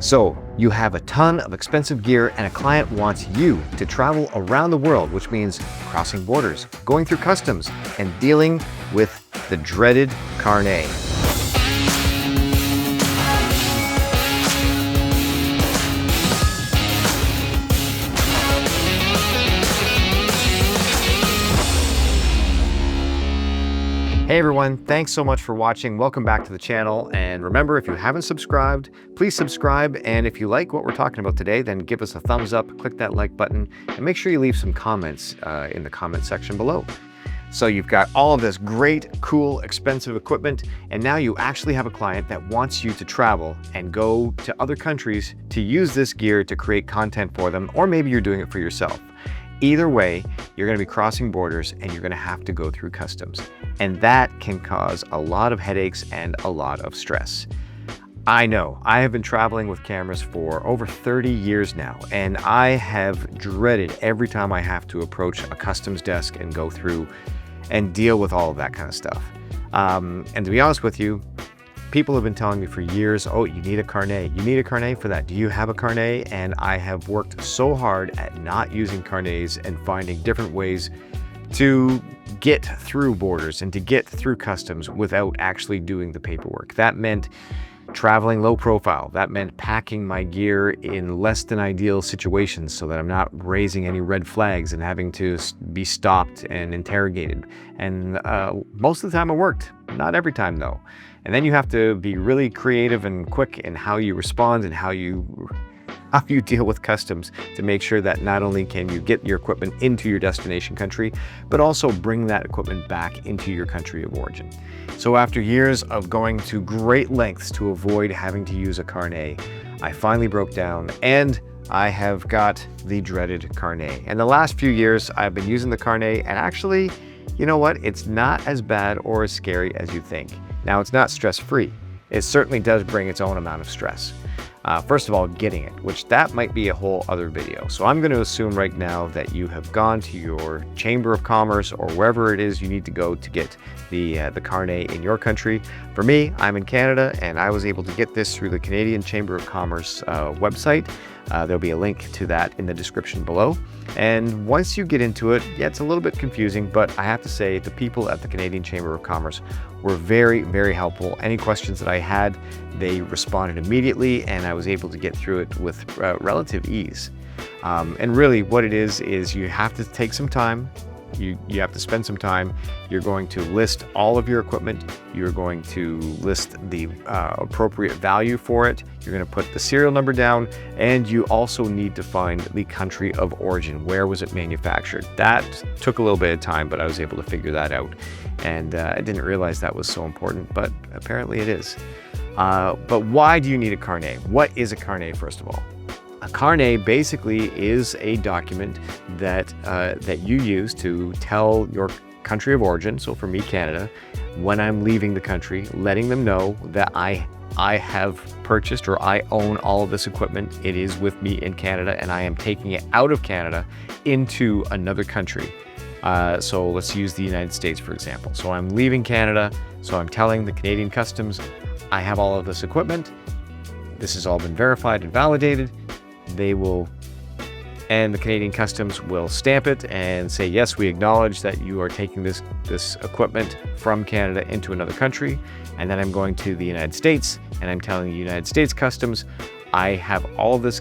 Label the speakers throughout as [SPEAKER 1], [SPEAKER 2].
[SPEAKER 1] So you have a ton of expensive gear and a client wants you to travel around the world, which means crossing borders, going through customs, and dealing with the dreaded Carnet. Hey everyone, thanks so much for watching. Welcome back to the channel. And remember, if you haven't subscribed, please subscribe. And if you like what we're talking about today, then give us a thumbs up, click that like button, and make sure you leave some comments in the comment section below. So you've got all of this great, cool, expensive equipment, and now you actually have a client that wants you to travel and go to other countries to use this gear to create content for them, or maybe you're doing it for yourself. Either way, you're going to be crossing borders and you're going to have to go through customs. And that can cause a lot of headaches and a lot of stress. I know, I have been traveling with cameras for over 30 years now, and I have dreaded every time I have to approach a customs desk and go through and deal with all of that kind of stuff. And to be honest with you, people have been telling me for years, oh, you need a Carnet. You need a Carnet for that. Do you have a Carnet? And I have worked so hard at not using Carnets and finding different ways to get through borders and to get through customs without actually doing the paperwork. That meant traveling low profile. That meant packing my gear in less than ideal situations so that I'm not raising any red flags and having to be stopped and interrogated. And most of the time it worked. Not every time though. And then you have to be really creative and quick in how you respond and how you deal with customs to make sure that not only can you get your equipment into your destination country, but also bring that equipment back into your country of origin. So after years of going to great lengths to avoid having to use a Carnet, I finally broke down and I have got the dreaded Carnet. And the last few years I've been using the Carnet, and actually, you know what? It's not as bad or as scary as you think. Now, it's not stress-free. It certainly does bring its own amount of stress. First of all, getting it, which that might be a whole other video. So I'm going to assume right now that you have gone to your Chamber of Commerce or wherever it is you need to go to get the Carnet in your country. For me, I'm in Canada, and I was able to get this through the Canadian Chamber of Commerce website. There'll be a link to that in the description below. And once you get into it, yeah, it's a little bit confusing, but I have to say the people at the Canadian Chamber of Commerce were very, very helpful. Any questions that I had, they responded immediately, and I was able to get through it with relative ease. And really what it is you have to take some time. You have to spend some time. You're going to list all of your equipment. You're going to list the appropriate value for it. You're going to put the serial number down, and you also need to find the country of origin. Where was it manufactured? That took a little bit of time, but I was able to figure that out. And I didn't realize that was so important, but apparently it is. But why do you need a Carnet? What is a Carnet, first of all? A Carnet basically is a document that you use to tell your country of origin, so for me, Canada, when I'm leaving the country, letting them know that I have purchased or I own all of this equipment. It is with me in Canada, and I am taking it out of Canada into another country. So let's use the United States, for example. So I'm leaving Canada, so I'm telling the Canadian Customs, I have all of this equipment. This has all been verified and validated. And the Canadian Customs will stamp it and say, yes, we acknowledge that you are taking this equipment from Canada into another country. And then I'm going to the United States, and I'm telling the United States Customs, I have all of this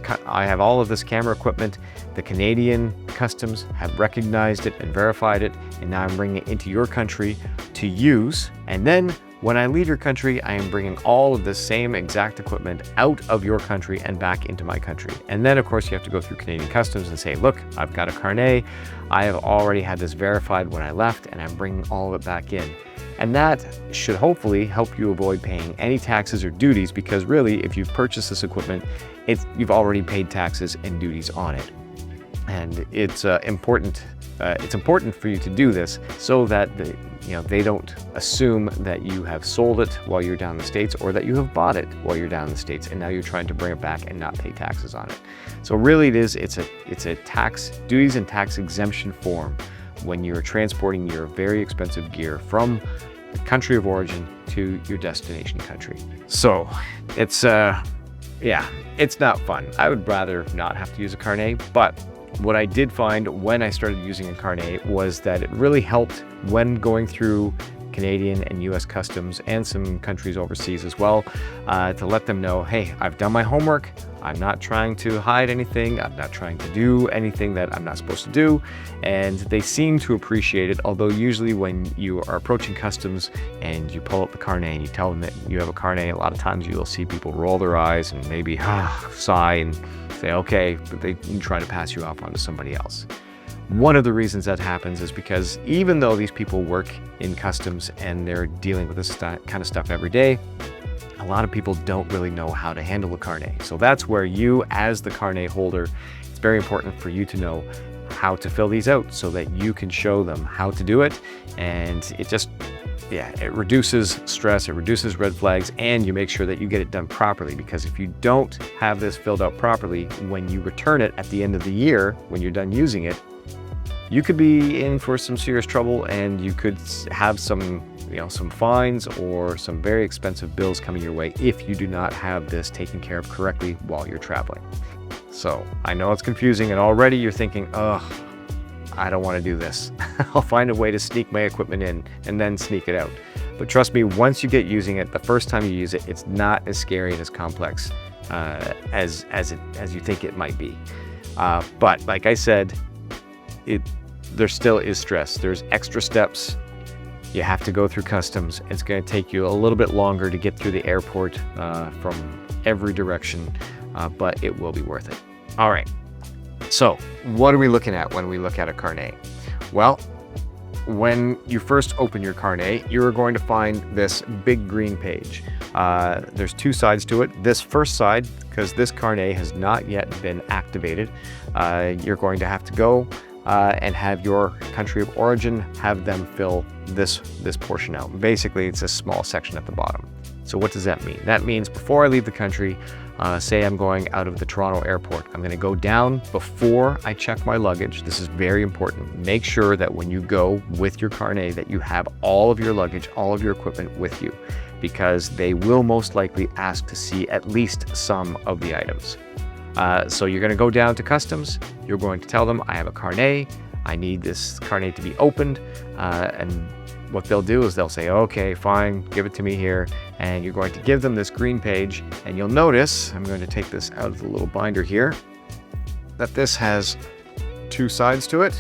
[SPEAKER 1] camera equipment. The Canadian Customs have recognized it and verified it, and now I'm bringing it into your country to use. And then when I leave your country, I am bringing all of the same exact equipment out of your country and back into my country. And then, of course, you have to go through Canadian Customs and say, look, I've got a Carnet. I have already had this verified when I left, and I'm bringing all of it back in. And that should hopefully help you avoid paying any taxes or duties, because really, if you've purchased this equipment, you've already paid taxes and duties on it. And it's important for you to do this so that they don't assume that you have sold it while you're down in the States, or that you have bought it while you're down in the States and now you're trying to bring it back and not pay taxes on it. So really it's a tax duties and tax exemption form when you're transporting your very expensive gear from the country of origin to your destination country. So it's yeah, it's not fun. I would rather not have to use a Carnet, but what I did find when I started using a Carnet was that it really helped when going through Canadian and US customs and some countries overseas as well, to let them know, hey, I've done my homework. I'm not trying to hide anything. I'm not trying to do anything that I'm not supposed to do. And they seem to appreciate it. Although usually when you are approaching customs and you pull up the Carnet and you tell them that you have a Carnet, a lot of times you'll see people roll their eyes and maybe sigh and say, okay, but they try to pass you off onto somebody else. One of the reasons that happens is because even though these people work in customs and they're dealing with this kind of stuff every day, a lot of people don't really know how to handle a Carnet. So that's where you, as the Carnet holder, it's very important for you to know how to fill these out so that you can show them how to do it. And it just, it reduces stress, it reduces red flags, and you make sure that you get it done properly. Because if you don't have this filled out properly, when you return it at the end of the year, when you're done using it, you could be in for some serious trouble, and you could have some fines or some very expensive bills coming your way if you do not have this taken care of correctly while you're traveling. So I know it's confusing, and already you're thinking, ugh, I don't want to do this. I'll find a way to sneak my equipment in and then sneak it out. But trust me, once you get using it, the first time you use it, it's not as scary and as complex as you think it might be. But like I said, there still is stress. There's extra steps. You have to go through customs. It's going to take you a little bit longer to get through the airport from every direction, but it will be worth it. All right. So what are we looking at when we look at a Carnet? Well, when you first open your Carnet, you're going to find this big green page. There's two sides to it. This first side, because this Carnet has not yet been activated, you're going to have to go and have your country of origin, have them fill this portion out. Basically, it's a small section at the bottom. So what does that mean? That means before I leave the country, say I'm going out of the Toronto airport, I'm going to go down before I check my luggage. This is very important. Make sure that when you go with your Carnet that you have all of your luggage, all of your equipment with you, because they will most likely ask to see at least some of the items. So you're going to go down to customs. You're going to tell them, I have a Carnet. I need this Carnet to be opened. And what they'll do is they'll say, okay, fine, give it to me here. And you're going to give them this green page. And you'll notice, I'm going to take this out of the little binder here, that this has two sides to it.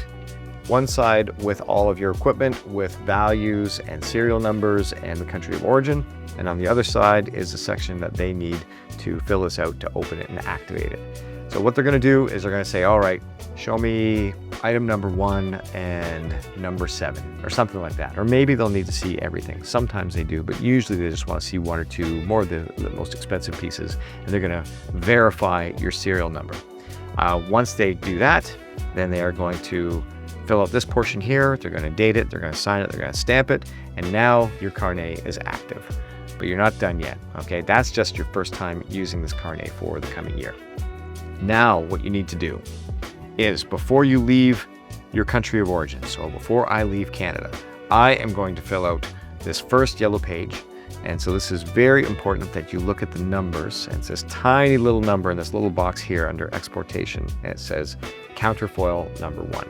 [SPEAKER 1] One side with all of your equipment with values and serial numbers and the country of origin. And on the other side is a section that they need to fill this out to open it and activate it. So what they're going to do is they're going to say, all right, show me item number 1 and number 7 or something like that. Or maybe they'll need to see everything. Sometimes they do, but usually they just want to see 1 or 2 more of the most expensive pieces. And they're going to verify your serial number. Once they do that, then they are going to fill out this portion here. They're going to date it. They're going to sign it. They're going to stamp it. And now your Carnet is active. But you're not done yet, okay? That's just your first time using this Carnet for the coming year. Now, what you need to do is before you leave your country of origin, so before I leave Canada, I am going to fill out this first yellow page. And so this is very important that you look at the numbers. And it's this tiny little number in this little box here under exportation. And it says counterfoil number 1.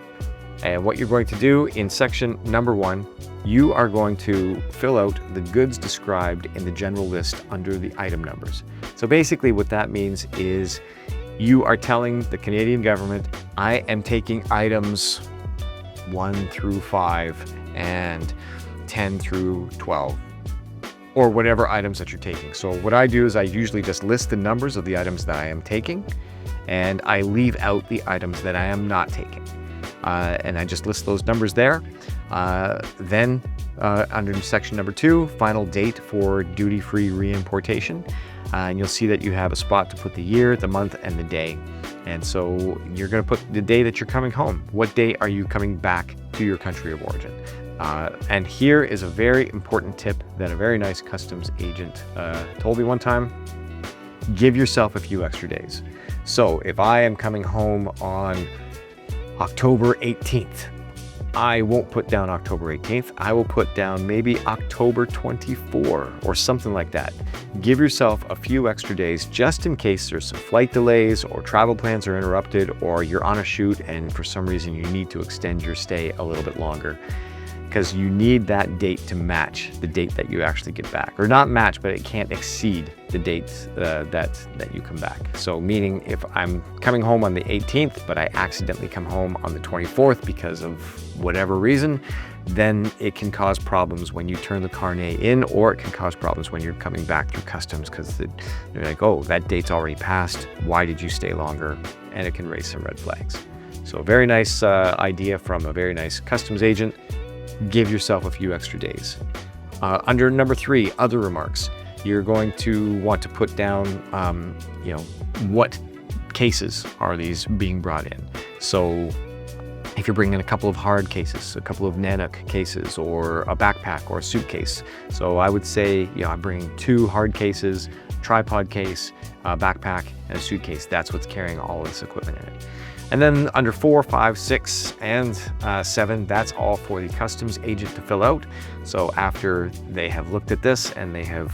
[SPEAKER 1] And what you're going to do in section number 1, you are going to fill out the goods described in the general list under the item numbers. So basically what that means is you are telling the Canadian government, I am taking items 1 through 5 and 10 through 12, or whatever items that you're taking. So what I do is I usually just list the numbers of the items that I am taking, and I leave out the items that I am not taking. And I just list those numbers there. Then under section number 2, final date for duty-free reimportation. And you'll see that you have a spot to put the year, the month, and the day. And so you're going to put the day that you're coming home. What day are you coming back to your country of origin? And here is a very important tip that a very nice customs agent told me one time. Give yourself a few extra days. So if I am coming home on October 18th, I won't put down October 18th. I will put down maybe October 24 or something like that. Give yourself a few extra days just in case there's some flight delays or travel plans are interrupted, or you're on a shoot and for some reason you need to extend your stay a little bit longer, because you need that date to match the date that you actually get back, or not match, but it can't exceed the dates that you come back. So meaning if I'm coming home on the 18th, but I accidentally come home on the 24th because of whatever reason, then it can cause problems when you turn the Carnet in, or it can cause problems when you're coming back through customs, because they're like, oh, that date's already passed. Why did you stay longer? And it can raise some red flags. So a very nice idea from a very nice customs agent. Give yourself a few extra days. Under number 3, other remarks, you're going to want to put down, what cases are these being brought in. So if you're bringing a couple of hard cases, a couple of Nanook cases, or a backpack or a suitcase. So I would say, I'm bringing 2 hard cases, tripod case, a backpack, and a suitcase. That's what's carrying all of this equipment in it. And then under 4, 5, 6, and 7, that's all for the customs agent to fill out. So after they have looked at this and they have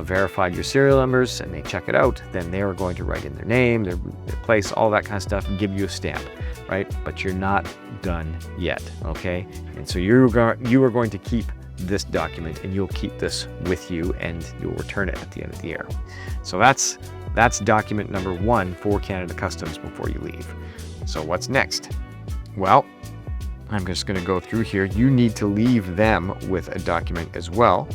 [SPEAKER 1] verified your serial numbers and they check it out, then they are going to write in their name, their place, all that kind of stuff, and give you a stamp, right? But you're not done yet, okay? And so you are going to keep this document, and you'll keep this with you, and you'll return it at the end of the year. So that's document number 1 for Canada Customs before you leave. So what's next? Well, I'm just going to go through here. You need to leave them with a document as well.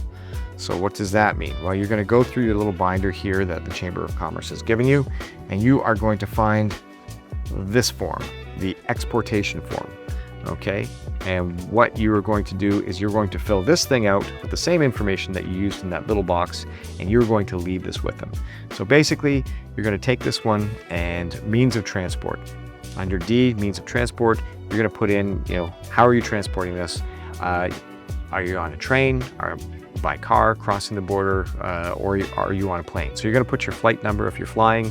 [SPEAKER 1] So what does that mean? Well, you're going to go through your little binder here that the Chamber of Commerce has given you, and you are going to find this form, the exportation form. Okay, and what you are going to do is you're going to fill this thing out with the same information that you used in that little box, and you're going to leave this with them. So basically, you're going to take this one and means of transport. Under D, means of transport, you're going to put in, how are you transporting this? Are you on a train, or by car crossing the border, or are you on a plane? So you're going to put your flight number if you're flying.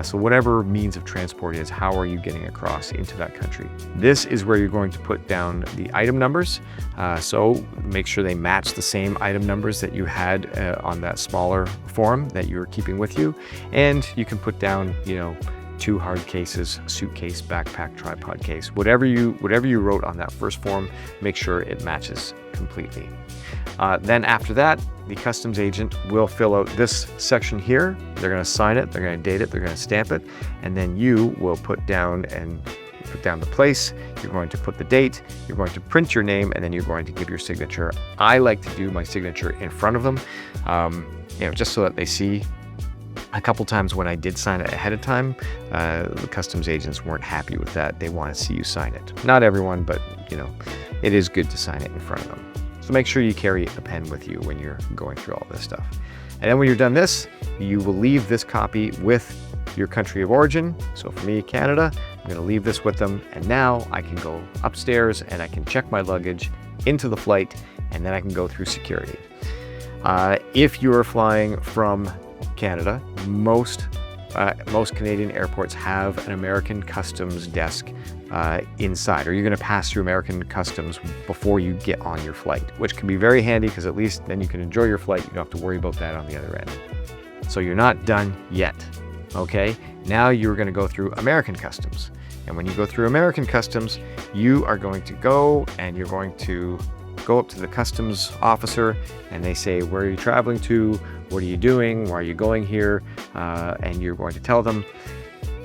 [SPEAKER 1] So whatever means of transport is, how are you getting across into that country? This is where you're going to put down the item numbers. So make sure they match the same item numbers that you had on that smaller form that you were keeping with you. And you can put down, 2 hard cases, suitcase, backpack, tripod case, whatever you wrote on that first form, make sure it matches completely. Then after that, the customs agent will fill out this section here. They're going to sign it, they're going to date it, they're going to stamp it, and then you will put down the place, you're going to put the date, you're going to print your name, and then you're going to give your signature. I like to do my signature in front of them, just so that they see. A couple times when I did sign it ahead of time, the customs agents weren't happy with that. They want to see you sign it. Not everyone, but it is good to sign it in front of them. So make sure you carry a pen with you when you're going through all this stuff. And then when you're done this, you will leave this copy with your country of origin. So for me, Canada, I'm going to leave this with them. And now I can go upstairs and I can check my luggage into the flight, and then I can go through security. If you're flying from Canada, most Canadian airports have an American customs desk inside, or you're going to pass through American customs before you get on your flight, which can be very handy because at least then you can enjoy your flight. You don't have to worry about that on the other end. So you're not done yet. Okay, now you're going to go through American customs, and when you go through American customs, you are going to go and you're going to go up to the customs officer, and they say, where are you traveling to? What are you doing? Why are you going here? And you're going to tell them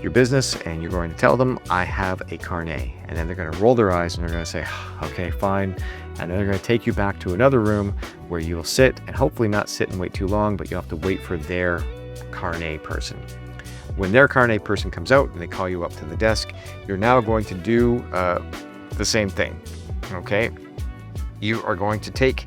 [SPEAKER 1] your business, and you're going to tell them, I have a Carnet. And then they're going to roll their eyes and they're going to say, okay, fine. And then they're going to take you back to another room where you will sit, and hopefully not sit and wait too long, but you'll have to wait for their Carnet person. When their Carnet person comes out and they call you up to the desk, you're now going to do the same thing, okay? You are going to take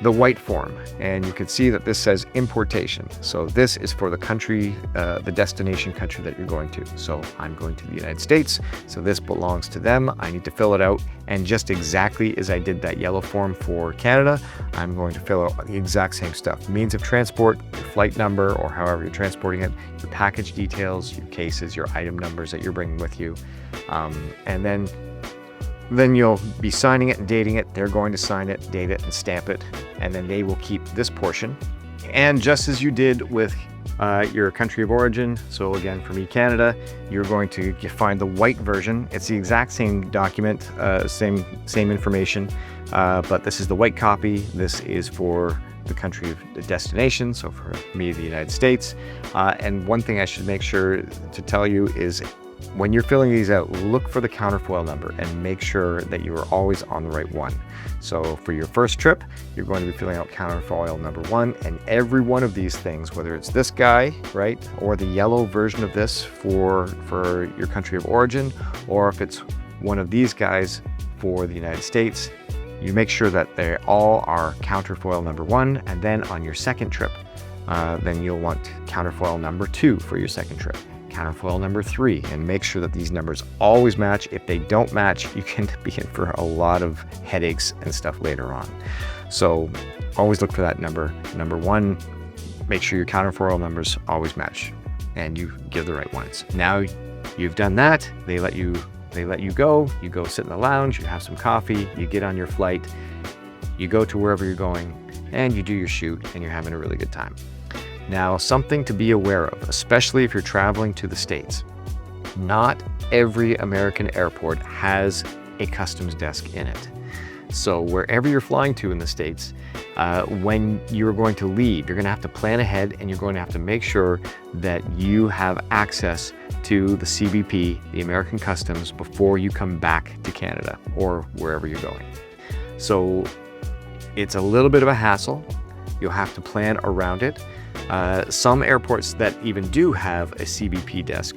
[SPEAKER 1] the white form, and you can see that this says importation. So this is for the country, the destination country that you're going to. So I'm going to the United States, so this belongs to them. I need to fill it out, and just exactly as I did that yellow form for Canada, I'm going to fill out the exact same stuff. Means of transport, your flight number, or however you're transporting it, your package details, your cases, your item numbers that you're bringing with you, and then then you'll be signing it and dating it. They're going to sign it, date it, and stamp it, and then they will keep this portion. And just as you did with your country of origin, so again, for me, Canada, you're going to find the white version. It's the exact same document, same information, but this is the white copy. This is for the country of the destination, so for me, the United States. And one thing I should make sure to tell you is when you're filling these out, look for the counterfoil number and make sure that you are always on the right one. So for your first trip, you're going to be filling out counterfoil number 1, and every one of these things, whether it's this guy, right, or the yellow version of this for your country of origin, or if it's one of these guys for the United States, you make sure that they all are counterfoil number 1, and then on your second trip, then you'll want counterfoil number 2 for your second trip. Counterfoil number 3, and make sure that these numbers always match. If they don't match, you can be in for a lot of headaches and stuff later on. So always look for that number 1. Make sure your counterfoil numbers always match and you give the right ones. Now you've done that, they let you go, you go sit in the lounge, you have some coffee, you get on your flight, you go to wherever you're going, and you do your shoot, and you're having a really good time. Now, something to be aware of, especially if you're traveling to the States. Not every American airport has a customs desk in it. So wherever you're flying to in the States, when you're going to leave, you're going to have to plan ahead, and you're going to have to make sure that you have access to the CBP, the American Customs, before you come back to Canada or wherever you're going. So it's a little bit of a hassle. You'll have to plan around it. Some airports that even do have a CBP desk,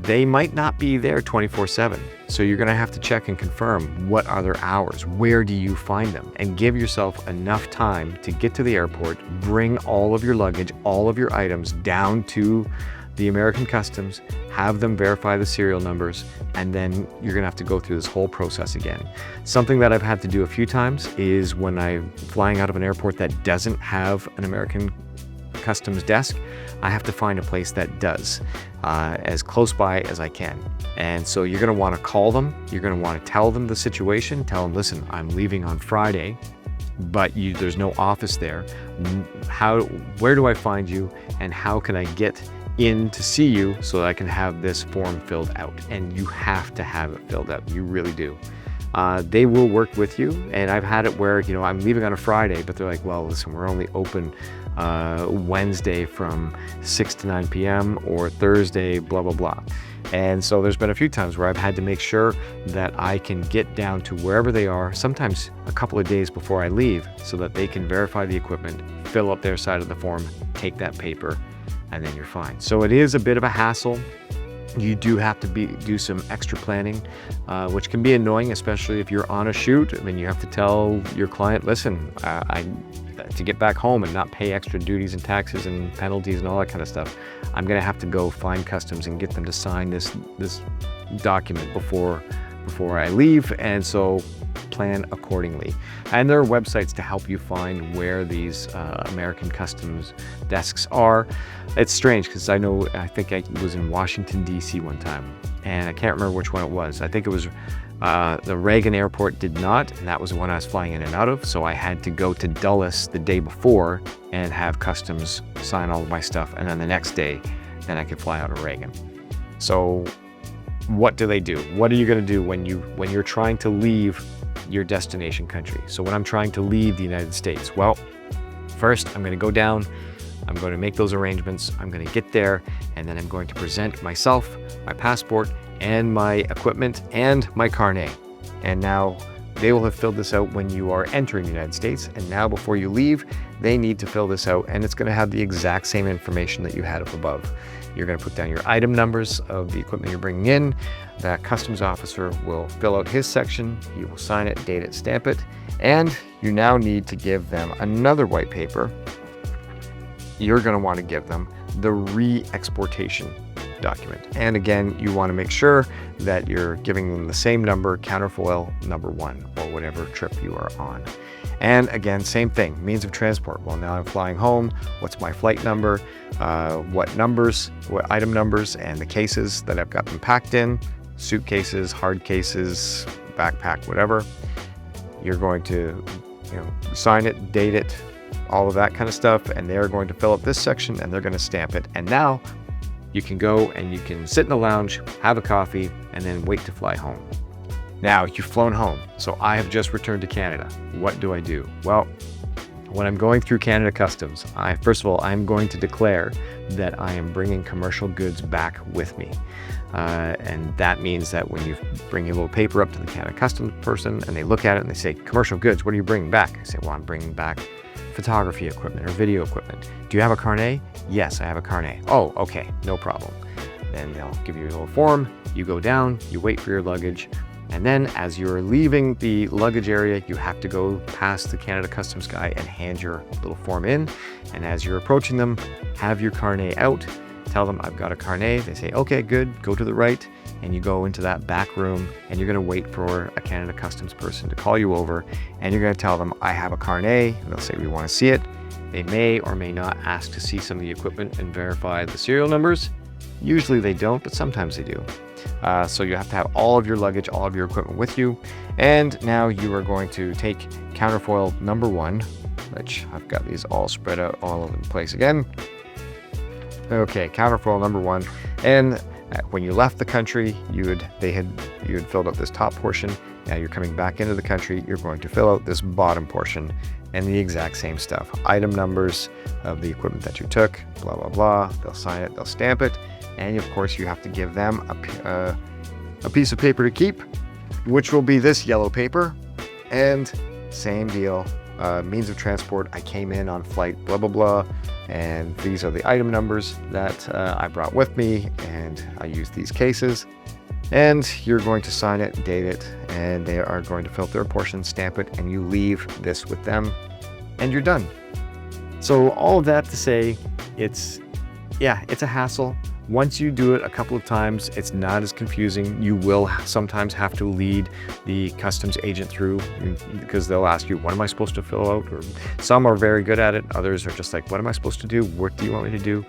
[SPEAKER 1] they might not be there 24/7. So you're going to have to check and confirm what are their hours, where do you find them, and give yourself enough time to get to the airport, bring all of your luggage, all of your items down to the American Customs, have them verify the serial numbers, and then you're going to have to go through this whole process again. Something that I've had to do a few times is when I'm flying out of an airport that doesn't have an American Customs desk, I have to find a place that does, as close by as I can. And so you're going to want to call them. You're going to want to tell them the situation. Tell them, listen, I'm leaving on Friday, but there's no office there. Where do I find you, and how can I get in to see you so that I can have this form filled out? And you have to have it filled out. You really do. They will work with you, and I've had it where, I'm leaving on a Friday, but they're like, well, listen, we're only open Wednesday from 6 to 9 p.m. or Thursday, blah, blah, blah. And so there's been a few times where I've had to make sure that I can get down to wherever they are, sometimes a couple of days before I leave, so that they can verify the equipment, fill up their side of the form, take that paper, and then you're fine. So it is a bit of a hassle. You do have to do some extra planning, which can be annoying, especially if you're on a shoot. I mean, you have to tell your client, listen, to get back home and not pay extra duties and taxes and penalties and all that kind of stuff, I'm going to have to go find customs and get them to sign this document before I leave. And so plan accordingly. And there are websites to help you find where these American Customs desks are. It's strange because I think I was in Washington, D.C. one time, and I can't remember which one it was. I think it was the Reagan Airport did not, and that was the one I was flying in and out of. So I had to go to Dulles the day before and have customs sign all of my stuff. And then the next day, then I could fly out of Reagan. So what do they do? What are you going to do when you're trying to leave your destination country? So when I'm trying to leave the United States, well, first I'm going to go down, I'm going to make those arrangements, I'm going to get there, and then I'm going to present myself, my passport, and my equipment, and my Carnet. And now they will have filled this out when you are entering the United States, and now before you leave, they need to fill this out, and it's going to have the exact same information that you had up above. You're going to put down your item numbers of the equipment you're bringing in. That customs officer will fill out his section. He will sign it, date it, stamp it. And you now need to give them another white paper. You're going to want to give them the re-exportation document. And again, you want to make sure that you're giving them the same number, counterfoil number 1, or whatever trip you are on. And again, same thing, means of transport. Well, now I'm flying home. What's my flight number? What item numbers, and the cases that I've got them packed in, suitcases, hard cases, backpack, whatever. You're going to, sign it, date it, all of that kind of stuff, and they're going to fill up this section and they're going to stamp it. And now you can go and you can sit in the lounge, have a coffee, and then wait to fly home. Now you've flown home. So I have just returned to Canada. What do I do? Well, when I'm going through Canada Customs, first of all, I'm going to declare that I am bringing commercial goods back with me. And that means that when you bring your little paper up to the Canada Customs person and they look at it and they say, commercial goods, what are you bringing back? I say, well, I'm bringing back photography equipment or video equipment. Do you have a Carnet? Yes, I have a Carnet. Oh, okay, no problem. Then they'll give you a little form. You go down, you wait for your luggage. And then as you're leaving the luggage area, you have to go past the Canada Customs guy and hand your little form in. And as you're approaching them, have your Carnet out. Tell them, I've got a Carnet. They say, okay, good, go to the right. And you go into that back room and you're gonna wait for a Canada Customs person to call you over. And you're gonna tell them, I have a Carnet. And they'll say, we wanna see it. They may or may not ask to see some of the equipment and verify the serial numbers. Usually they don't, but sometimes they do. So you have to have all of your luggage, all of your equipment with you. And now you are going to take counterfoil number 1, which I've got these all spread out all over the place again. Okay, counterfoil number 1. And when you left the country, you had filled out this top portion. Now you're coming back into the country, you're going to fill out this bottom portion and the exact same stuff. Item numbers of the equipment that you took, blah, blah, blah. They'll sign it, they'll stamp it. And of course you have to give them a piece of paper to keep, which will be this yellow paper. And same deal, means of transport, I came in on flight, blah, blah, blah. And these are the item numbers that I brought with me, and I used these cases. And you're going to sign it, date it, and they are going to fill their portion, stamp it, and you leave this with them, and you're done. So all of that to say, it's a hassle. Once you do it a couple of times, it's not as confusing. You will sometimes have to lead the customs agent through because they'll ask you, what am I supposed to fill out? Or some are very good at it. Others are just like, what am I supposed to do? What do you want me to do?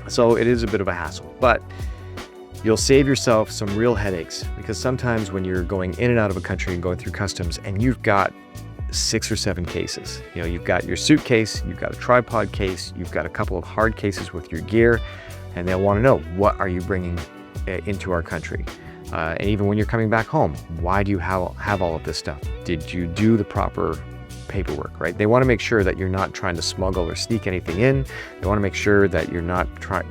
[SPEAKER 1] So it is a bit of a hassle, but you'll save yourself some real headaches, because sometimes when you're going in and out of a country and going through customs and you've got 6 or 7 cases, you've got your suitcase, you've got a tripod case, you've got a couple of hard cases with your gear, and they'll want to know, what are you bringing into our country? And even when you're coming back home, why do you have all of this stuff? Did you do the proper paperwork, right? They want to make sure that you're not trying to smuggle or sneak anything in. They want to make sure that you're not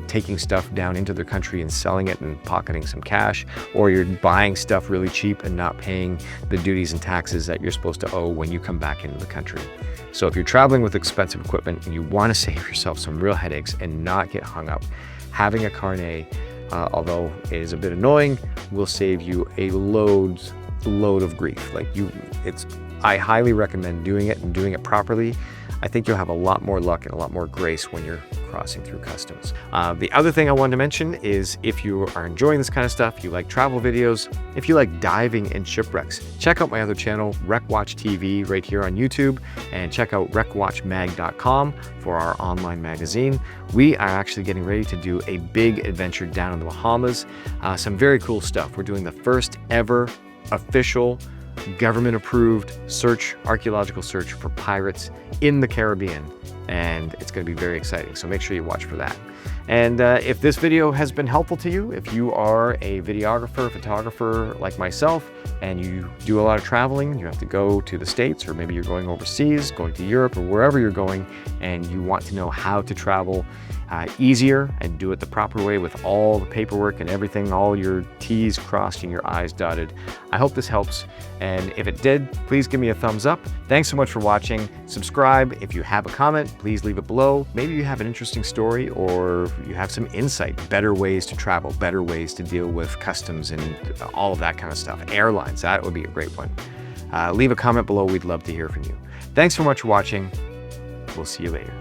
[SPEAKER 1] taking stuff down into their country and selling it and pocketing some cash, or you're buying stuff really cheap and not paying the duties and taxes that you're supposed to owe when you come back into the country. So if you're traveling with expensive equipment and you want to save yourself some real headaches and not get hung up, having a Carnet, although it is a bit annoying, will save you a load of grief. I highly recommend doing it and doing it properly. I think you'll have a lot more luck and a lot more grace when you're crossing through customs. The other thing I wanted to mention is, if you are enjoying this kind of stuff, you like travel videos, if you like diving in shipwrecks, check out my other channel, RecWatch TV, right here on YouTube, and check out recwatchmag.com for our online magazine. We are actually getting ready to do a big adventure down in the Bahamas. Some very cool stuff. We're doing the first ever official government-approved archaeological search for pirates in the Caribbean, and it's going to be very exciting, so make sure you watch for that. And if this video has been helpful to you, if you are a videographer, photographer like myself, and you do a lot of traveling, you have to go to the States, or maybe you're going overseas, going to Europe, or wherever you're going, and you want to know how to travel easier and do it the proper way with all the paperwork and everything, all your T's crossed and your I's dotted, I hope this helps. And if it did, please give me a thumbs up. Thanks so much for watching. Subscribe. If you have a comment, please leave it below. Maybe you have an interesting story, or you have some insight, better ways to travel, better ways to deal with customs and all of that kind of stuff. Airlines, that would be a great one. Leave a comment below. We'd love to hear from you. Thanks so much for watching. We'll see you later.